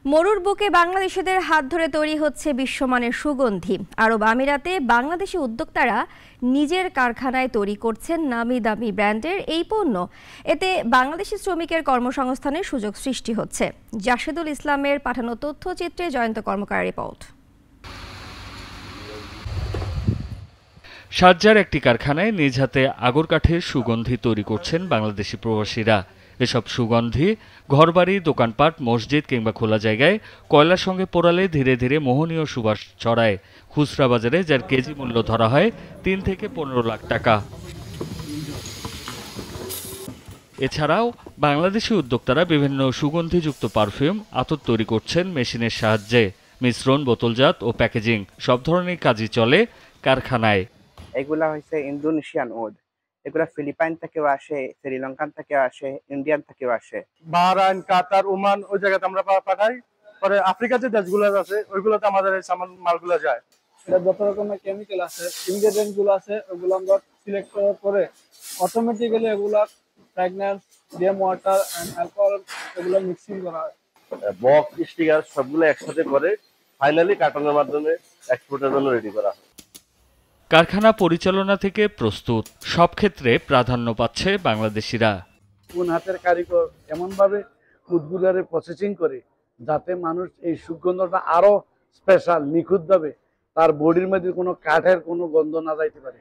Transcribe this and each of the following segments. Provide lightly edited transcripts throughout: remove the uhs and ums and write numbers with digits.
মরুর বুকে বাংলাদেশিদের হাত ধরে তৈরি হচ্ছে বিশ্বমানের সুগন্ধি। আরব আমিরাতে বাংলাদেশি উদ্যোক্তারা নিজের কারখানায় তৈরি করছেন নামি দামি ব্র্যান্ডের এই পণ্য। এতে বাংলাদেশি শ্রমিকের কর্মসংস্থানের সুযোগ সৃষ্টি হচ্ছে। জাশেদুল ইসলামের পাঠানো তথ্যচিত্রে জয়ন্ত কর্মকারের রিপোর্ট। শারজার একটি কারখানায় নিজ হাতে আগর কাঠের সুগন্ধি তৈরি করছেন বাংলাদেশি প্রবাসীরা। এসব সুগন্ধি ঘরবাড়ি, দোকানপাট, মসজিদ কিংবা খোলা জায়গায় কয়লার সঙ্গে পোড়ালে ধীরে ধীরে মোহনীয় সুবাস ছড়ায়। খুচরা বাজারে যার কেজি মূল্য ধরা হয় ৩ থেকে ১৫ লাখ টাকা। এছাড়াও বাংলাদেশি উদ্যোক্তারা বিভিন্ন সুগন্ধিযুক্ত পারফিউম, আতর তৈরি করছেন মেশিনের সাহায্যে। মিশ্রণ, বোতলজাত ও প্যাকেজিং সব ধরনের কাজই চলে কারখানায়। এগুলা হচ্ছে ইন্দোনেশিয়ান উড, এগুলা ফিলিপাইন থেকেও আসে, শ্রীলঙ্কান থেকেও আসে, ইন্ডিয়ান থেকেও আসে। বাহরাইন, কাতার, ওমান ওই জায়গাতে আমরা পাঠাই। পরে আফ্রিকার যে দেশগুলো আছে ওইগুলোতে আমাদের এই সামান মালগুলো যায়। এটা যত রকমের কেমিক্যাল আছে, ইনগ্রেডিয়েন্ট গুলো আছে, ওগুলো আমরা সিলেক্ট করার পরে অটোমেটিক্যালি এগুলা fragrance, DM water and alcohol এগুলো মিক্সিং করা হয়। বক্স, স্টিকার সবগুলো একসাথে করে ফাইনালি কার্টনের মাধ্যমে এক্সপোর্টের জন্য রেডি করা হয়। কারখানা পরিচালনা থেকে প্রস্তুত সব ক্ষেত্রে প্রাধান্য পাচ্ছে বাংলাদেশিরা। কোন হাতের কারিগর এমনভাবে উদ্গুলারে প্রসেসিং করে যাতে মানুষ এই সুগন্ধটা আরো স্পেশাল, নিখুঁতভাবে তার বডির মধ্যে কোনো কাঠের কোনো গন্ধ না যাইতে পারে।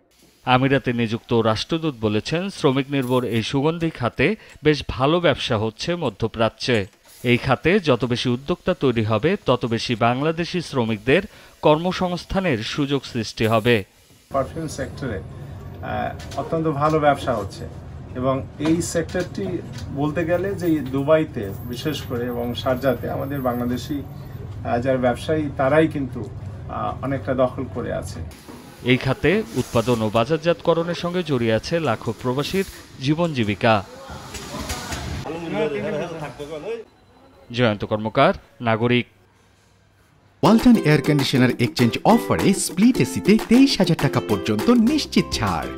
আমিরাতে নিযুক্ত রাষ্ট্রদূত বলেছেন, শ্রমিক নির্ভর এই সুগন্ধি খাতে বেশ ভালো ব্যবসা হচ্ছে মধ্যপ্রাচ্যে। এই খাতে যত বেশি উদ্যোক্তা তৈরি হবে তত বেশি বাংলাদেশি শ্রমিকদের কর্মসংস্থানের সুযোগ সৃষ্টি হবে। পারফিউম সেক্টরে অত্যন্ত ভালো ব্যবসা হচ্ছে এবং এই সেক্টরটি বলতে গেলে যে দুবাইতে বিশেষ করে এবং শারজাতে আমাদের বাংলাদেশি যারা ব্যবসায়ী তারাই কিন্তু অনেকটা দখল করে আছে। এই খাতে উৎপাদন ও বাজারজাতকরণের সঙ্গে জড়িয়ে আছে লাখো প্রবাসীর জীবন জীবিকা। জয়ন্ত কর্মকার, নাগরিক। ওয়ালটন এয়ার কন্ডিশনার এক্সচেঞ্জ অফারে স্প্লিট এসিতে 23,000 টাকা পর্যন্ত নিশ্চিত ছাড়।